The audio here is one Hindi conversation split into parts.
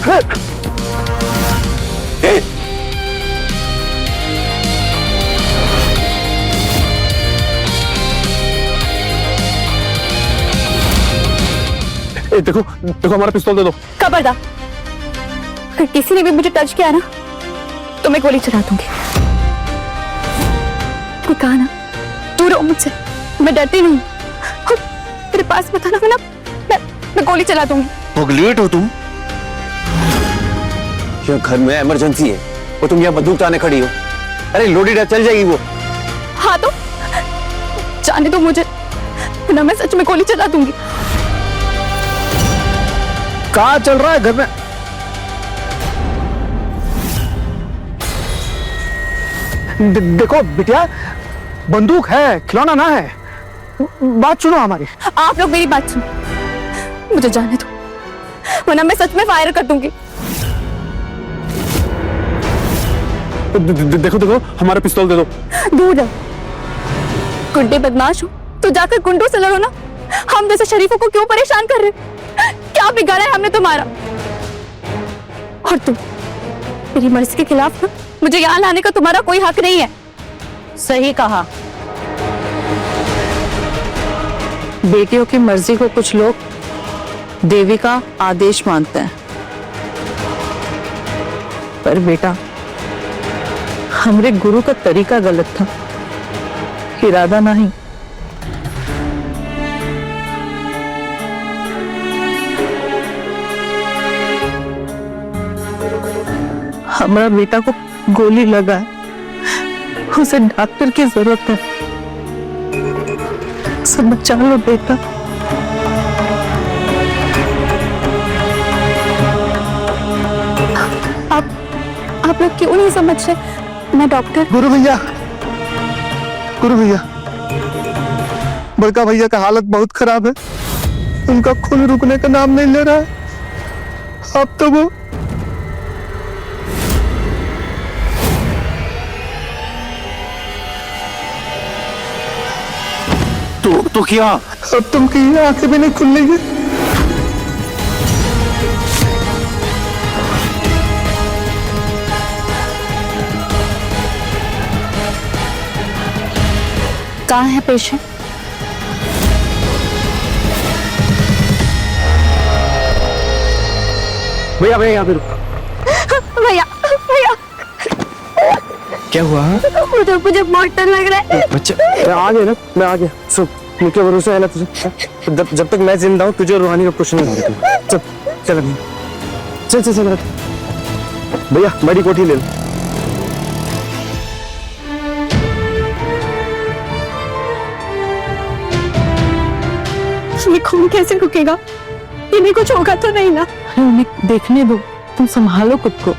देखो देखो, हमारा पिस्तौल दे दो। खबरदार, अगर किसी ने भी मुझे टच किया ना तो मैं गोली चला दूंगी। मैं कहा ना, दूर रहो मुझसे, मैं डरती नहीं। तेरे पास बताना मैं ना, मैं गोली चला दूंगी। पगलेट हो तुम? यह घर में इमरजेंसी है और तुम यहाँ बंदूक ताने खड़ी हो। अरे लोडीडा चल जाएगी वो। हाँ तो जाने दो मुझे, ना मैं सच में गोली चला दूंगी। कहाँ चल रहा है घर में? देखो बिटिया, बंदूक है, खिलौना ना है। बात सुनो हमारी। आप लोग मेरी बात सुनो, मुझे जाने दो, वरना मैं सच में फायर कर दूंगी। देखो देखो, हमारा पिस्तौल दे दो। दूर रहो, गुंडे बदमाश हो तो जाकर गुंडों से लड़ो ना। हम जैसे शरीफों को क्यों परेशान कर रहे? क्या बिगाड़ा है हमने तुम्हारा? और तुम, मेरी मर्जी के खिलाफ ना मुझे यहाँ लाने का तुम्हारा कोई हक नहीं है। सही कहा। बेटियों की मर्जी को कुछ लोग देवी का आदेश मानते हैं, पर बेटा हमरे गुरु का तरीका गलत था, इरादा नहीं। हमारा बेटा को गोली लगा है, उसे डॉक्टर की जरूरत है, सब बचा लो बेटा। आप लोग क्यों नहीं समझ रहे? मैं डॉक्टर। गुरु भैया, गुरु भैया, बड़का भैया का हालत बहुत खराब है, उनका खून रुकने का नाम नहीं ले रहा है। अब तो वो तो क्या? अब तुम की आंखें भी नहीं खुलेंगी। कहाँ है पेशेंट? भैया भैया यहाँ पे रुको। भैया भैया, क्या हुआ? मुझे मॉर्टर लग रहा है। बच्चा, मैं आ गया ना, मैं आ गया। सुन, मुझे भरोसा है ना तुझे? जब तक मैं जिंदा हूँ तुझे रूहानी का कुछ नहीं होगा। चल चल अभी, चल चल चल। भैया बड़ी कोठी ले लो। ये खून कैसे रुकेगा? इन्हें कुछ होगा तो नहीं ना? उन्हें देखने दो, तुम संभालो खुद को।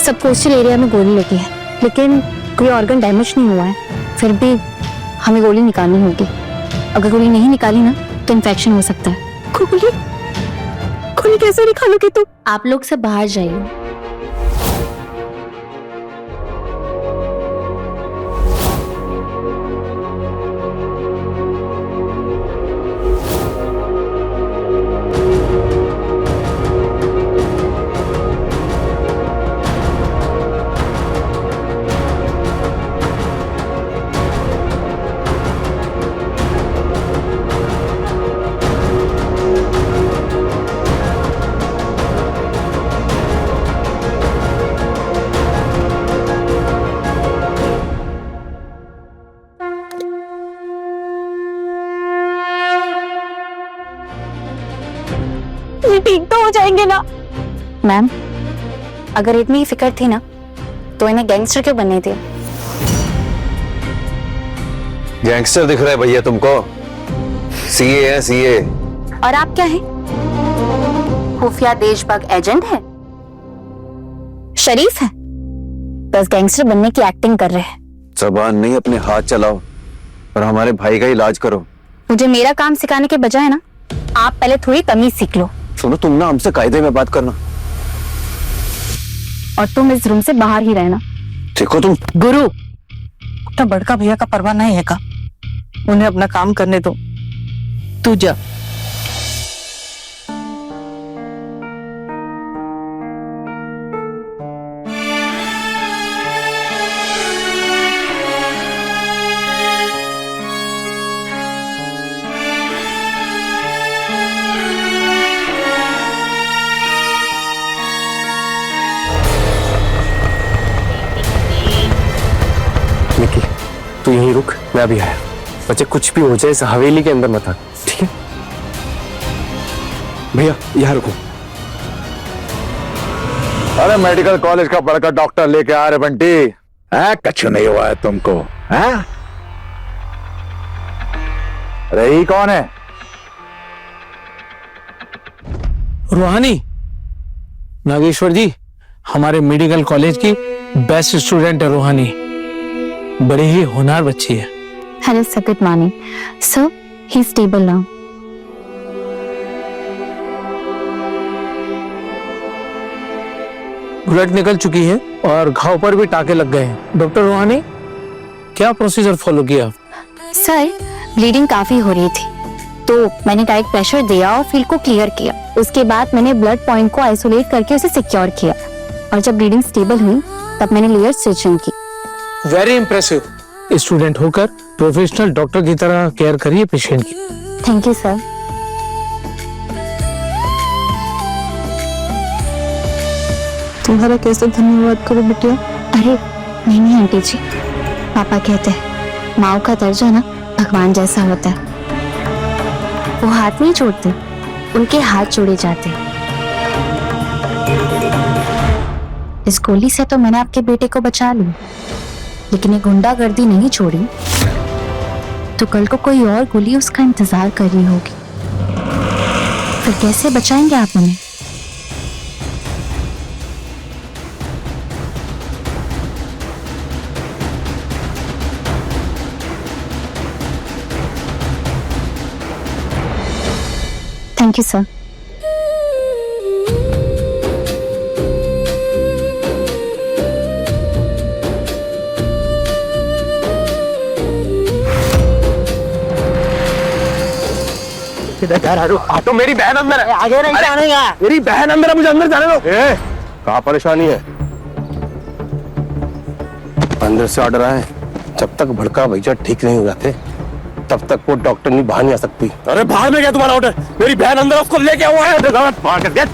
सब पोस्टल एरिया में गोली लगी है, लेकिन कोई ऑर्गन डैमेज नहीं हुआ है। फिर भी हमें गोली निकालनी होगी। अगर गोली नहीं निकाली ना तो इन्फेक्शन हो सकता है। गोली गोली कैसे निकालोगे तुम? आप लोग सब बाहर जाइए। ये ठीक तो हो जाएंगे ना? मैम, अगर इतनी ही फिक्र थी ना तो इन्हें गैंगस्टर क्यों बनने थे? गैंगस्टर दिख रहा है भैया तुमको? सीए है सीए। और आप क्या हैं? खुफिया देशभक्त एजेंट है? शरीफ है, बस गैंगस्टर बनने की एक्टिंग कर रहे हैं। जबान नहीं, अपने हाथ चलाओ और हमारे भाई का इलाज करो। मुझे मेरा काम सिखाने के बजाय ना आप पहले थोड़ी तमीज सीख लो। सुनो, तुम ना हमसे कायदे में बात करना और तुम इस रूम से बाहर ही रहना। देखो तुम। गुरु, तो बड़का भैया का परवाह नहीं है का? उन्हें अपना काम करने दो। तू जा। निकी, तू यहीं रुक, मैं अभी आया। बच्चे कुछ भी हो जाए इस हवेली के अंदर मत आ, ठीक है? भैया यहाँ रुको। अरे मेडिकल कॉलेज का पढ़कर डॉक्टर लेके आ रहे बंटी है, कछु नहीं हुआ है तुमको है? अरे ये कौन है? रूहानी, नागेश्वर जी हमारे मेडिकल कॉलेज की बेस्ट स्टूडेंट है रूहानी, बड़ी ही होनहार बच्ची है। Hello sir, good morning. Sir, he's stable now. Blood निकल चुकी है और घाव पर भी टाके लग गए हैं। डॉक्टर रूहानी, क्या प्रोसीजर फॉलो किया? सर, ब्लीडिंग काफी हो रही थी तो मैंने डायरेक्ट प्रेशर दिया और फील्ड को क्लियर किया। उसके बाद मैंने ब्लड पॉइंट को आइसोलेट करके उसे सिक्योर किया और जब ब्लीडिंग स्टेबल हुई तब मैंने लेयर स्टिचिंग की। Very impressive. स्टूडेंट होकर प्रोफेशनल डॉक्टर की तरह केयर करिए पेशेंट की। Thank you sir. तुम्हारा कैसे धन्यवाद करो बिटिया? अरे नहीं आंटी जी, पापा कहते हैं माँ का दर्जा ना भगवान जैसा होता है, वो हाथ नहीं जोड़ते, उनके हाथ जोड़े जाते हैं। इस गोली से तो मैंने आपके बेटे को बचा लिया, लेकिन ये गुंडागर्दी नहीं छोड़ी तो कल को कोई और गोली उसका इंतजार कर रही होगी, फिर कैसे बचाएंगे आप उन्हें? Thank you sir. ऑटो, मेरी बहन अंदर है। आगे नहीं जाने का। मेरी बहन अंदर है, मुझे अंदर जाने दो। कहाँ परेशानी है? अंदर से ऑर्डर आए, जब तक भड़का भैया ठीक नहीं हो जाते तब तक वो डॉक्टर नहीं बाहर नहीं आ सकती। अरे बाहर में क्या तुम्हारा ऑर्डर? मेरी बहन अंदर, उसको लेके हुआ है। बाहर कर दे।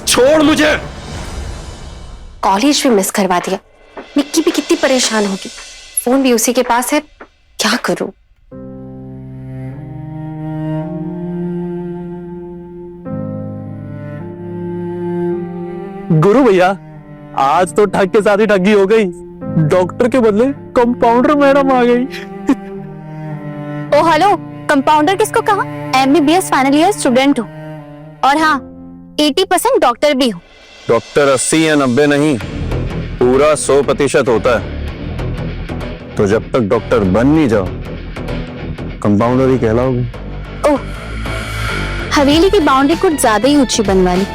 छोड़ मुझे। कॉलेज भी मिस करवा दिया। निक्की भी कितनी परेशान होगी, फोन भी उसी के पास है, क्या करूं? गुरु भैया, आज तो ठग के साथ ही ठगी हो गई। डॉक्टर के बदले कंपाउंडर मैडम आ गई। ओ हेलो, कंपाउंडर किसको कहा? MBBS फाइनल ईयर स्टूडेंट हूँ और हाँ 80% डॉक्टर भी हूँ। डॉक्टर 80 या 90 नहीं, पूरा 100% होता है। तो जब तक डॉक्टर बन नहीं जाओ कंपाउंडर ही कहलाओगे। ओह, हवेली की बाउंड्री कुछ ज्यादा ही ऊंची बनवा ली,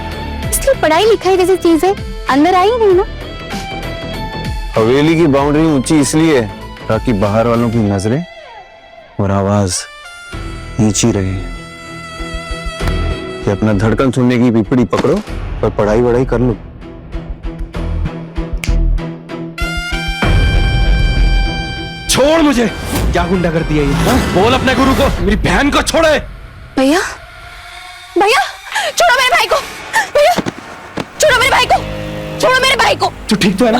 इसलिए पढ़ाई लिखाई जैसी चीजें अंदर आई नहीं ना। हवेली की बाउंड्री ऊंची इसलिए है ताकि बाहर वालों की नजरें और आवाज नीची रहे। कि अपना धड़कन सुनने की पिपड़ी पकड़ो और पढ़ाई वढ़ाई कर लो। छोड़ मुझे। क्या गुंडा कर दिया ये? बोल अपने गुरु को मेरी बहन को छोड़े। भैया, भैया छोड़ो मेरे भाई को, भैया छोड़ो मेरे भाई को, छोड़ो मेरे भाई को। तू ठीक तो है ना?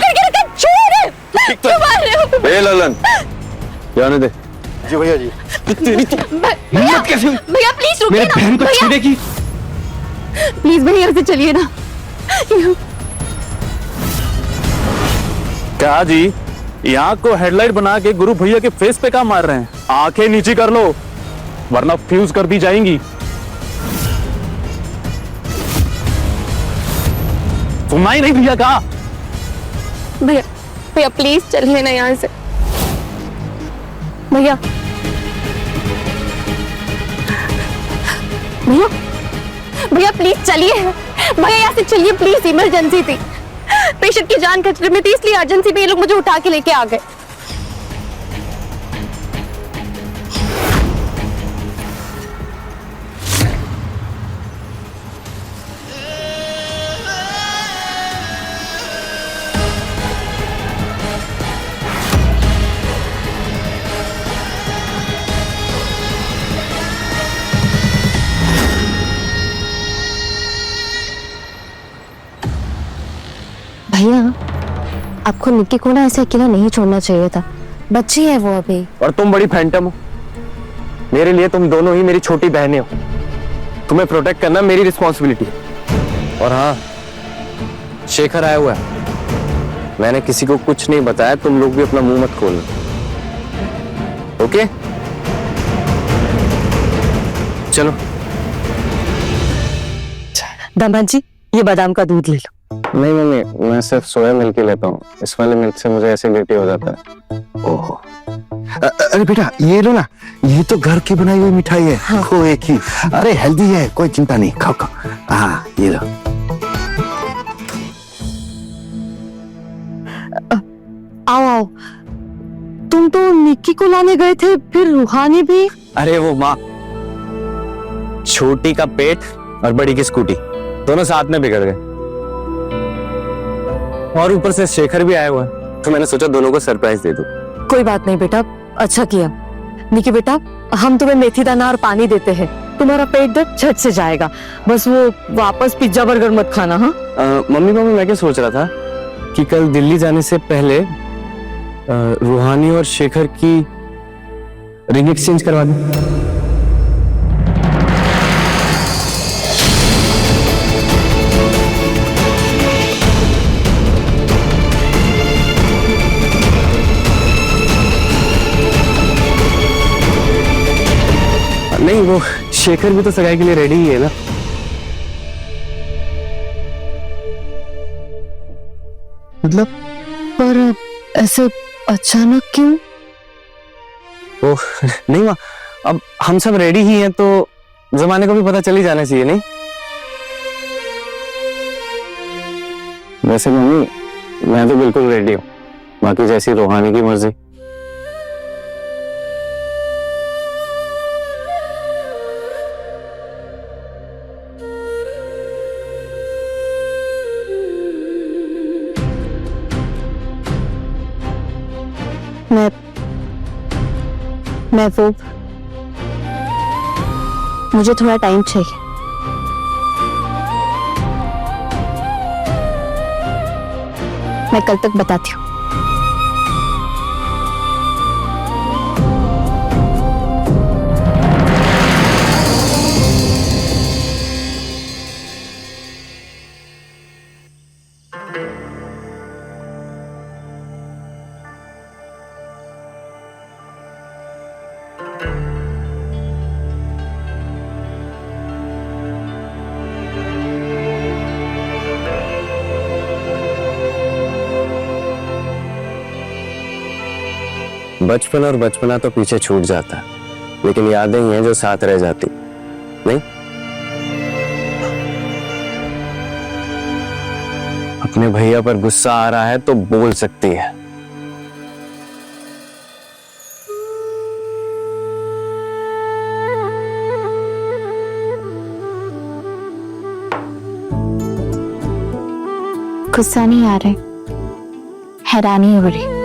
छोड़, क्यों मार रहे हो? ए ललन, जाने दे। जी भैया जी। तेरी हिम्मत कैसे हुई भैया प्लीज रुकिए मेरी ना। बहन को भैया छूने की? प्लीज भैया यहाँ से चलिए ना। क्या जी, यहाँ को हेडलाइट बना के गुरु भैया के फेस पे क्या मार रहे हैं? आंखें नीची कर लो वरना फ्यूज कर दी जाएंगी। सुनना ही नहीं भैया का? भैया, भैया प्लीज चलिए ना यहाँ से। भैया, भैया, भैया प्लीज चलिए। भैया यहाँ से चलिए प्लीज, इमरजेंसी थी, पेशेंट की जान खतरे में थी, इसलिए अर्जेंसी में ये लोग मुझे उठा के लेके आ गए। आपको निक्की को ना ऐसे अकेला नहीं छोड़ना चाहिए था, बच्ची है वो अभी। और तुम बड़ी फैंटम हो। मेरे लिए तुम दोनों ही मेरी छोटी बहनें हो। तुम्हें प्रोटेक्ट करना मेरी रिस्पॉन्सिबिलिटी है। और हाँ, शेखर आया हुआ है। मैंने किसी को कुछ नहीं बताया, तुम लोग भी अपना मुंह मत खोलना, ओके? चलो। दामाद जी, ये बादाम का दूध ले लो। नहीं मम्मी, मैं सिर्फ सोया मिल्क ही लेता हूँ। इस वाले मिल्क से मुझे एसिडिटी हो जाता है। ओह, अरे बेटा ये लो ना, ये तो घर की बनाई हुई मिठाई है। हाँ। खोए की। अरे हेल्दी है, कोई चिंता नहीं, खाओ खाओ। हाँ ये लो। आओ आओ, तुम तो निक्की को लाने गए थे, फिर रूहानी भी। अरे वो माँ, छोटी का पेट और बड़ी की स्कूटी दोनों साथ में बिगड़ गए, और ऊपर से शेखर भी आया हुआ है, तो मैंने सोचा दोनों को सरप्राइज दे दूं। कोई बात नहीं बेटा, अच्छा किया। निक्की बेटा, हम तुम्हें मेथी दाना और पानी देते हैं, तुम्हारा पेट दर्द झट से जाएगा। बस वो वापस पिज्जा बर्गर मत खाना। हाँ मम्मी मैं क्या सोच रहा था कि कल दिल्ली जाने से पहले रूहानी और शेखर की रिंग एक्सचेंज करवा दूं। नहीं, वो शेखर भी तो सगाई के लिए रेडी ही है ना। मतलब पर ऐसे अचानक क्यों? ओह नहीं माँ, अब हम सब रेडी ही हैं तो जमाने को भी पता चल ही जाना चाहिए, नहीं? वैसे मम्मी, मैं तो बिल्कुल रेडी हूँ, बाकी जैसी रूहानी की मर्जी। मैं वो, मुझे थोड़ा टाइम चाहिए। मैं कल तक बताती हूँ। बचपन और बचपना तो पीछे छूट जाता है, लेकिन यादें ही हैं जो साथ रह जाती, नहीं? अपने भैया पर गुस्सा आ रहा है तो बोल सकती है। गुस्सा नहीं आ रहे, हैरानी हो रही।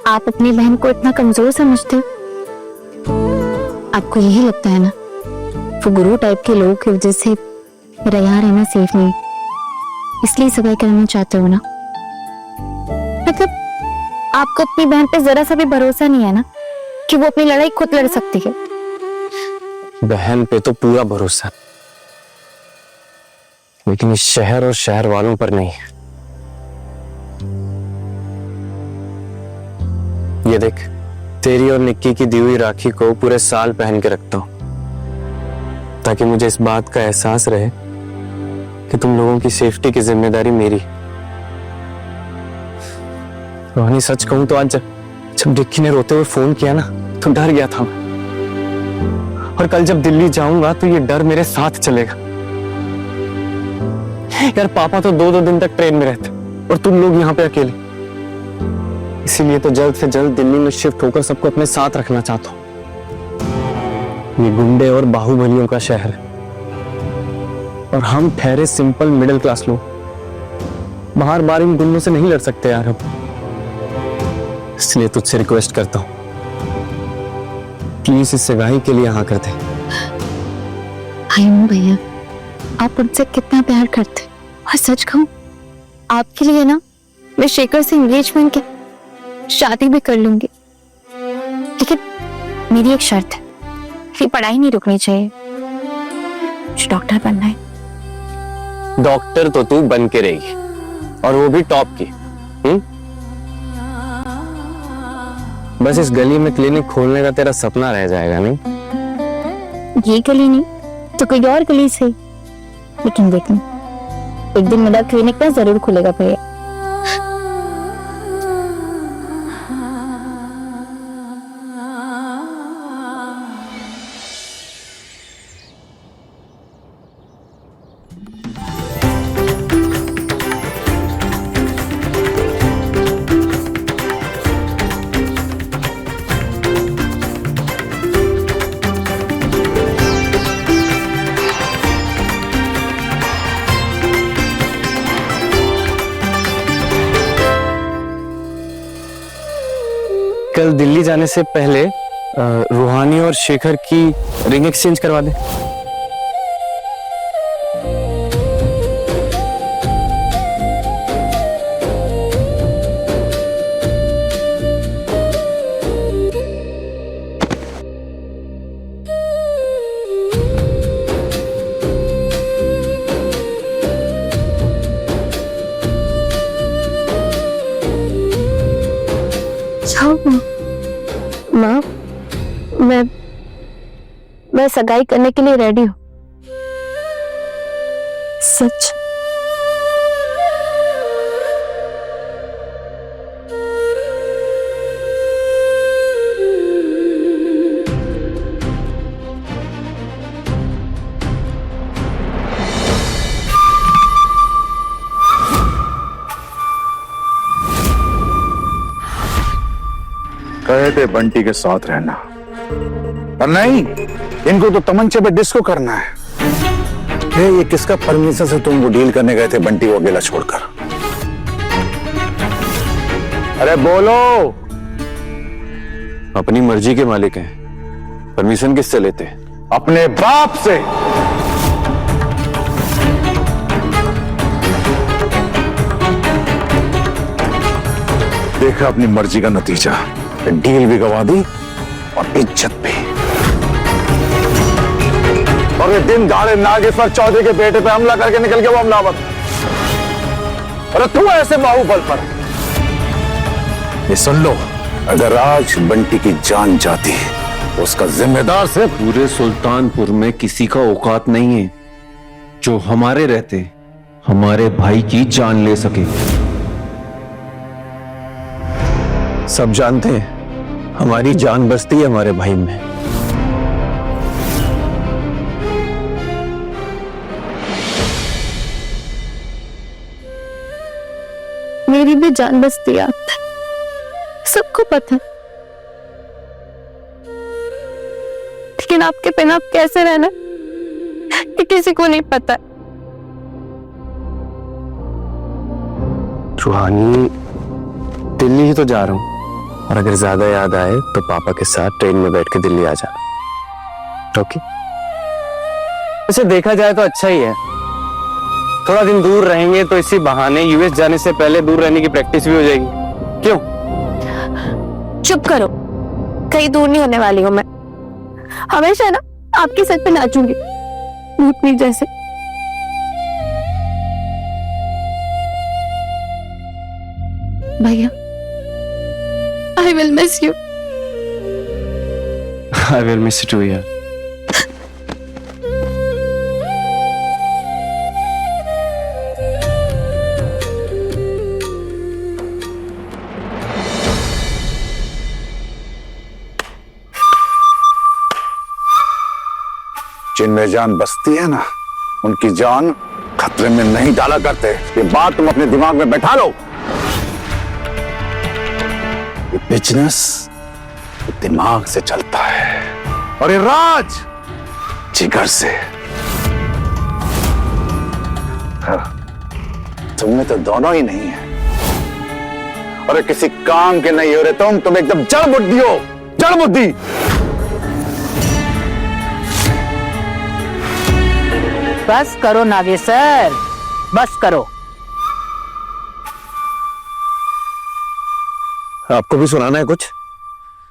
आप अपनी बहन को इतना कमजोर समझते हो? आपको यही लगता है ना वो गुरु टाइप के लोगों की वजह से मेरा यहाँ रहना सेफ नहीं, इसलिए सगाई करना चाहते हो ना? मतलब आपको अपनी बहन पे जरा सा भी भरोसा नहीं है ना कि वो अपनी लड़ाई खुद लड़ सकती है? बहन पे तो पूरा भरोसा, लेकिन इस शहर और शहर वालों पर नहीं। ये देख, तेरी और निक्की की दी हुई राखी को पूरे साल पहन के रखता हूं, ताकि मुझे इस बात का एहसास रहे कि तुम लोगों की सेफ्टी की जिम्मेदारी मेरी। रोहानी, सच कहूं तो आज जब डिक्की ने रोते हुए फोन किया ना, तो डर गया था मैं। और कल जब दिल्ली जाऊंगा तो ये डर मेरे साथ चलेगा। यार, पापा तो 2-2 दिन तक ट्रेन में रहते और तुम लोग यहाँ पे अकेले। इसीलिए तो जल्द से जल्द दिल्ली में शिफ्ट होकर सबको अपने साथ रखना चाहता हूँ। ये गुंडे और बाहुबलियों का शहर है, और हम ठहरे सिंपल मिडिल क्लास लोग बार बार इन गुंडों से नहीं लड़ सकते यार अब। इसलिए तुझसे रिक्वेस्ट करता हूँ, प्लीज इस सगाई के लिए हाँ कर दे। आई नो भैया, आप उनसे कितना प्यार करते, और सच कहूं आपके लिए ना मैं शेखर से एंगेजमेंट के शादी भी कर लूंगी, लेकिन मेरी एक शर्त है, ये पढ़ाई नहीं रुकनी चाहिए, मुझे डॉक्टर बनना है। डॉक्टर तो तू बन के रहेगी, और वो भी टॉप की। बस इस गली में क्लिनिक खोलने का तेरा सपना रह जाएगा, नहीं? ये गली नहीं तो कोई और गली से, लेकिन देखना एक दिन मेरा क्लिनिक ना जरूर खुलेगा भैया। कल दिल्ली जाने से पहले रूहानी और शेखर की रिंग एक्सचेंज करवा दे। माँ, मैं सगाई करने के लिए रेडी हूँ। सच? कहे थे बंटी के साथ रहना, और नहीं, इनको तो तमंचे पे डिस्को करना है। ये किसका परमिशन से तुम वो डील करने गए थे बंटी को अकेला छोड़कर? अरे बोलो। अपनी मर्जी के मालिक हैं, परमिशन किससे लेते? अपने बाप से। देखा अपनी मर्जी का नतीजा, डील भी गवा दी और इज्जत भी। और ये दिन दाड़े नागेश्वर चौधरी के बेटे पे हमला करके निकल गया वो हमलावर। अरे तू ऐसे बाहुबल पर। ये सुन लो, अगर आज बंटी की जान जाती तो उसका जिम्मेदार सिर्फ पूरे सुल्तानपुर में किसी का औकात नहीं है जो हमारे रहते हमारे भाई की जान ले सके। सब जानते हैं हमारी जान बसती है हमारे भाई में। मेरी भी जान बसती है, सबको पता है, लेकिन आपके बिना आप कैसे रहना ये किसी को नहीं पता। रूहानी, दिल्ली ही तो जा रहा हूँ, और अगर ज्यादा याद आए तो पापा के साथ ट्रेन में बैठ के दिल्ली आ जाना। ओके? वैसे देखा जाए तो अच्छा ही है, थोड़ा दिन दूर रहेंगे तो इसी बहाने यूएस जाने से पहले दूर रहने की प्रैक्टिस भी हो जाएगी। क्यों? चुप करो, कहीं दूर नहीं होने वाली हूँ मैं, हमेशा ना आपके सर पे नाचूंगी भूतनी जैसे। भैया, I will miss you. I will miss you too, यार। जिनमें जान बसती है ना, उनकी जान खतरे में नहीं डाला करते। ये बात तुम अपने दिमाग में बैठा लो। ये बिजनेस दिमाग से चलता है और ये राज जिगर से। हाँ, तुम में तो दोनों ही नहीं है, और किसी काम के नहीं हो रहे तुम एकदम जड़ बुद्धि हो, जड़ बुद्धि। बस करो नागेश्वर, बस करो। आपको भी सुनाना है कुछ?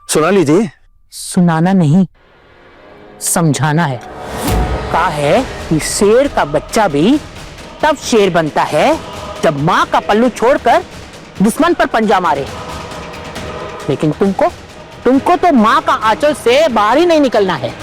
सुना लीजिए। सुनाना नहीं, समझाना है। कहा है कि शेर का बच्चा भी तब शेर बनता है जब माँ का पल्लू छोड़कर दुश्मन पर पंजा मारे। लेकिन तुमको तो माँ का आंचल से बाहर ही नहीं निकलना है।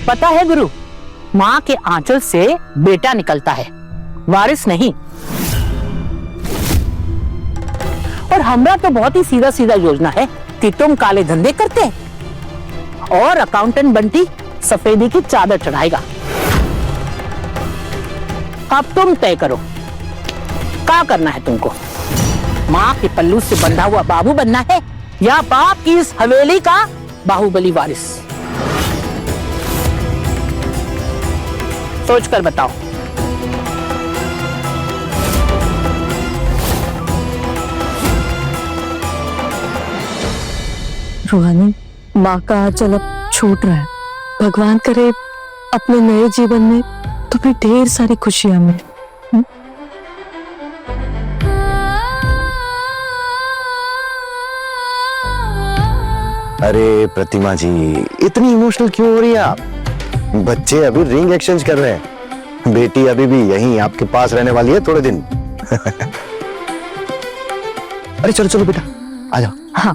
पता है गुरु, माँ के आंचल से बेटा निकलता है, वारिस नहीं। और हमरा तो बहुत ही सीधा सीधा योजना है कि तुम काले धंधे करते और अकाउंटेंट बंटी सफेदी की चादर चढ़ाएगा। अब तुम तय करो, क्या करना है तुमको? माँ के पल्लू से बंधा हुआ बाबू बनना है या बाप की इस हवेली का बाहुबली वारिस? सोच कर बताओ। रूहानी, माँ का आंचल अब छूट रहा है। भगवान करे अपने नए जीवन में तुम्हें ढेर सारी खुशियां मिले। अरे प्रतिमा जी, इतनी इमोशनल क्यों हो रही है आप? बच्चे अभी रिंग एक्सचेंज कर रहे हैं, बेटी अभी भी यहीं आपके पास रहने वाली है थोड़े दिन। अरे चलो चलो बेटा, आ जाओ। हाँ,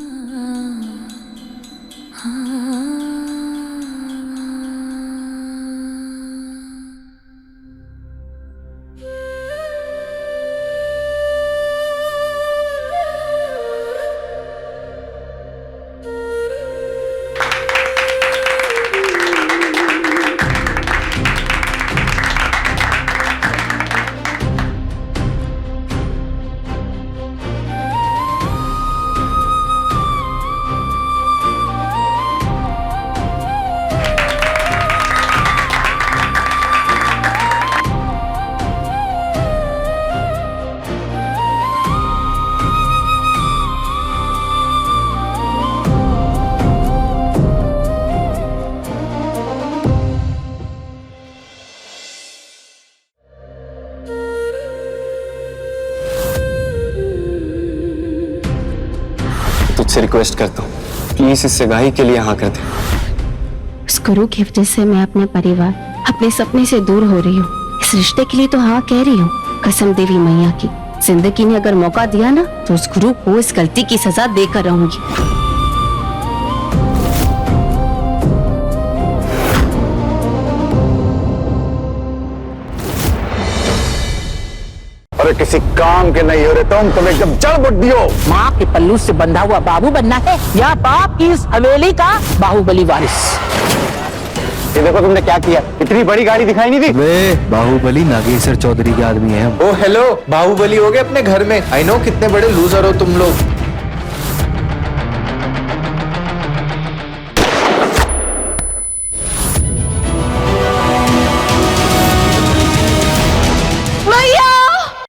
तुझसे रिक्वेस्ट करता हूँ, प्लीज इस सगाई के लिए हाँ कर दे। उस गुरु की वजह से मैं अपने परिवार, अपने सपने से दूर हो रही हूँ। इस रिश्ते के लिए तो हाँ कह रही हूँ। कसम देवी मैया की, जिंदगी ने अगर मौका दिया ना तो उस गुरु को इस गलती की सजा देकर रहूंगी। अरे किसी काम के नहीं हो रहे तुम एकदम जड़ बुद्धि हो। माँ के पल्लू से बंधा हुआ बाबू बनना है या बाप की इस हवेली का बाहुबली वारिस? ये देखो तुमने क्या किया, इतनी बड़ी गाड़ी दिखाई नहीं दी। वे बाहुबली नागेश्वर चौधरी के आदमी हैं। ओ हेलो, बाहुबली हो गए अपने घर में। आई नो कितने बड़े लूजर हो तुम लोग।